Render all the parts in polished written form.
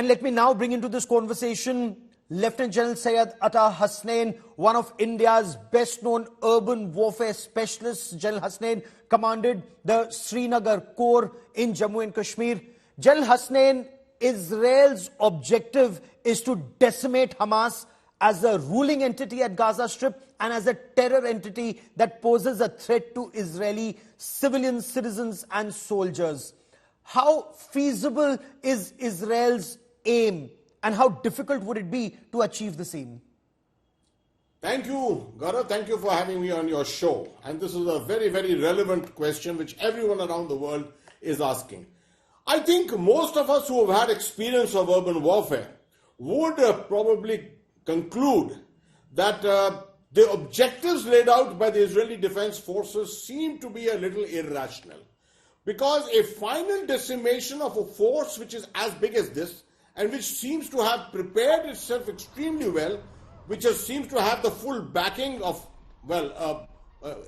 And let me now bring into this conversation Lieutenant General Syed Atta Hasnain, one of India's best-known urban warfare specialists. General Hasnain commanded the Srinagar Corps in Jammu and Kashmir. General Hasnain, Israel's objective is to decimate Hamas as a ruling entity at Gaza Strip and as a terror entity that poses a threat to Israeli civilians, citizens and soldiers. How feasible is Israel's aim and how difficult would it be to achieve the same? Thank you, Gaurav. Thank you for having me on your show. And this is a very, very relevant question which everyone around the world is asking. I think most of us who have had experience of urban warfare would probably conclude that the objectives laid out by the Israeli Defense Forces seem to be a little irrational. Because a final decimation of a force which is as big as this and which seems to have prepared itself extremely well, which seems to have the full backing of,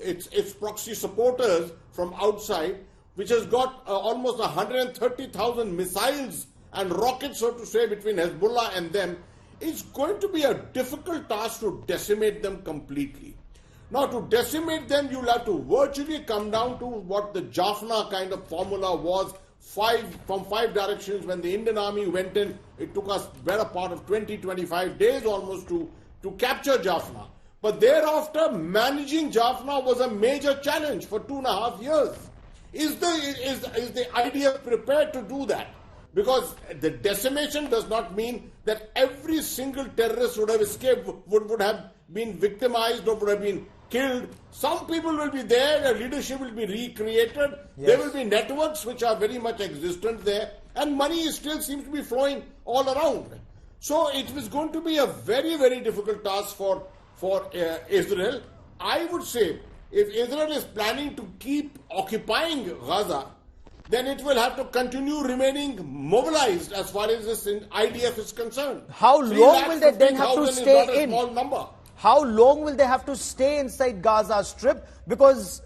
its proxy supporters from outside, which has got almost 130,000 missiles and rockets, so to say, between Hezbollah and them, it's going to be a difficult task to decimate them completely. Now, to decimate them, you'll have to virtually come down to what the Jaffna kind of formula was from five directions. When the Indian army went in, it took us better part of 20-25 days almost to capture Jaffna. But thereafter, managing Jaffna was a major challenge for 2.5 years. Is the IDF prepared to do that? Because the decimation does not mean that every single terrorist would have escaped, would have been victimized or would have been killed. Some people will be there, their leadership will be recreated. Yes. There will be networks which are very much existent there, and money still seems to be flowing all around. So it was going to be a very, very difficult task for Israel. I would say if Israel is planning to keep occupying Gaza, then it will have to continue remaining mobilized as far as this IDF is concerned. How long will they then have to stay in? Small number. How long will they have to stay inside Gaza Strip? Because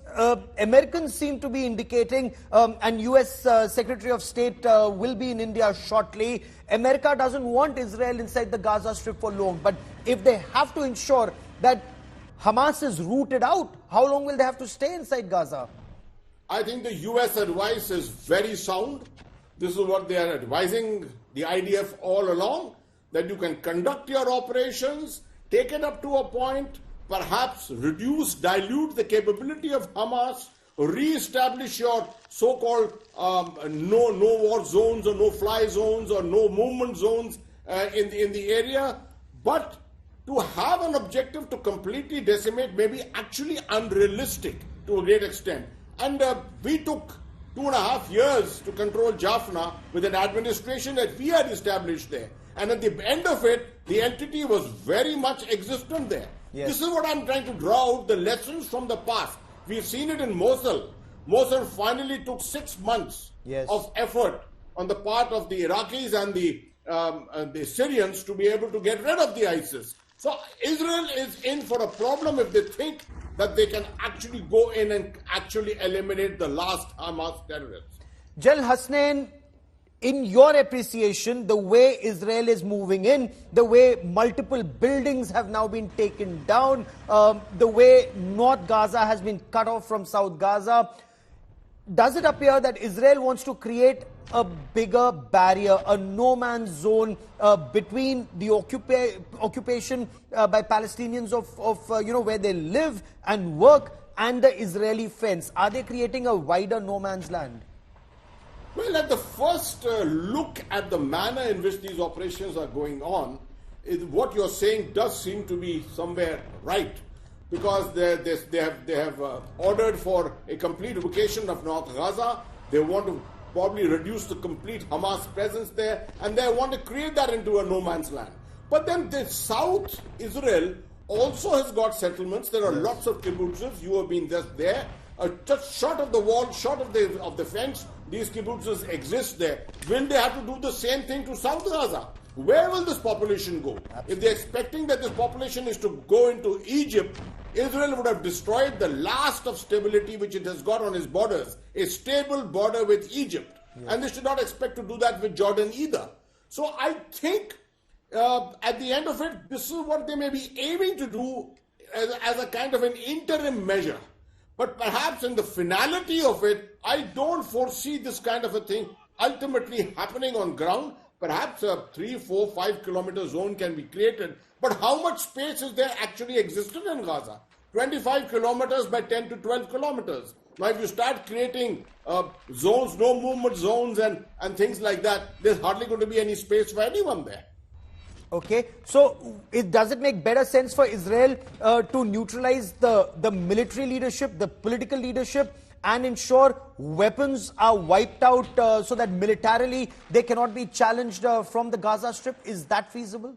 Americans seem to be indicating, and US Secretary of State will be in India shortly, America doesn't want Israel inside the Gaza Strip for long. But if they have to ensure that Hamas is rooted out, how long will they have to stay inside Gaza? I think the US advice is very sound. This is what they are advising the IDF all along, that you can conduct your operations, take it up to a point, perhaps reduce, dilute the capability of Hamas, re-establish your so-called no war zones or no-fly zones or no movement zones in the area. But to have an objective to completely decimate may be actually unrealistic to a great extent. And we took 2.5 years to control Jaffna with an administration that we had established there. And at the end of it, the entity was very much existent there. Yes. This is what I'm trying to draw out, the lessons from the past. We've seen it in Mosul. Mosul finally took 6 months of effort on the part of the Iraqis and the Syrians to be able to get rid of the ISIS. So Israel is in for a problem if they think that they can actually go in and actually eliminate the last Hamas terrorists. General Hasnain, in your appreciation, the way Israel is moving in, the way multiple buildings have now been taken down, the way North Gaza has been cut off from South Gaza, does it appear that Israel wants to create a bigger barrier, a no-man's zone between the occupation by Palestinians of where they live and work and the Israeli fence? Are they creating a wider no-man's land? Well, at the first look at the manner in which these operations are going on, what you're saying does seem to be somewhere right, because they have ordered for a complete evacuation of North Gaza. They want to probably reduce the complete Hamas presence there, and they want to create that into a no man's land. But then the South Israel also has got settlements. There are lots of kibbutzes. You have been just there. Just short of the wall, short of the fence, these kibbutzes exist there. Will they have to do the same thing to South Gaza? Where will this population go? Absolutely. If they're expecting that this population is to go into Egypt, Israel would have destroyed the last of stability which it has got on its borders, a stable border with Egypt. Yes. And they should not expect to do that with Jordan either. So I think at the end of it, this is what they may be aiming to do as a kind of an interim measure. But perhaps in the finality of it, I don't foresee this kind of a thing ultimately happening on ground. Perhaps a 3, 4, 5 kilometer zone can be created. But how much space is there actually existed in Gaza? 25 kilometers by 10 to 12 kilometers. Now, if you start creating zones, no movement zones and things like that, there's hardly going to be any space for anyone there. Okay, so does it make better sense for Israel to neutralize the military leadership, the political leadership, and ensure weapons are wiped out so that militarily they cannot be challenged from the Gaza Strip? Is that feasible?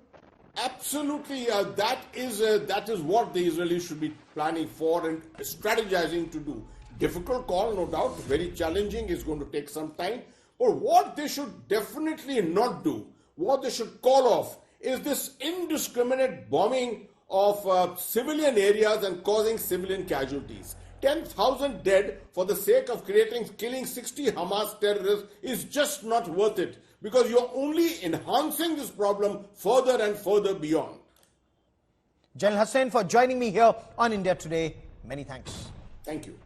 Absolutely, that is what the Israelis should be planning for and strategizing to do. Difficult call, no doubt, very challenging, is going to take some time. But what they should definitely not do, what they should call off, is this indiscriminate bombing of civilian areas and causing civilian casualties. 10,000 dead for the sake of killing 60 Hamas terrorists is just not worth it, because you're only enhancing this problem further and further beyond. General Hussain, for joining me here on India Today, many thanks. Thank you.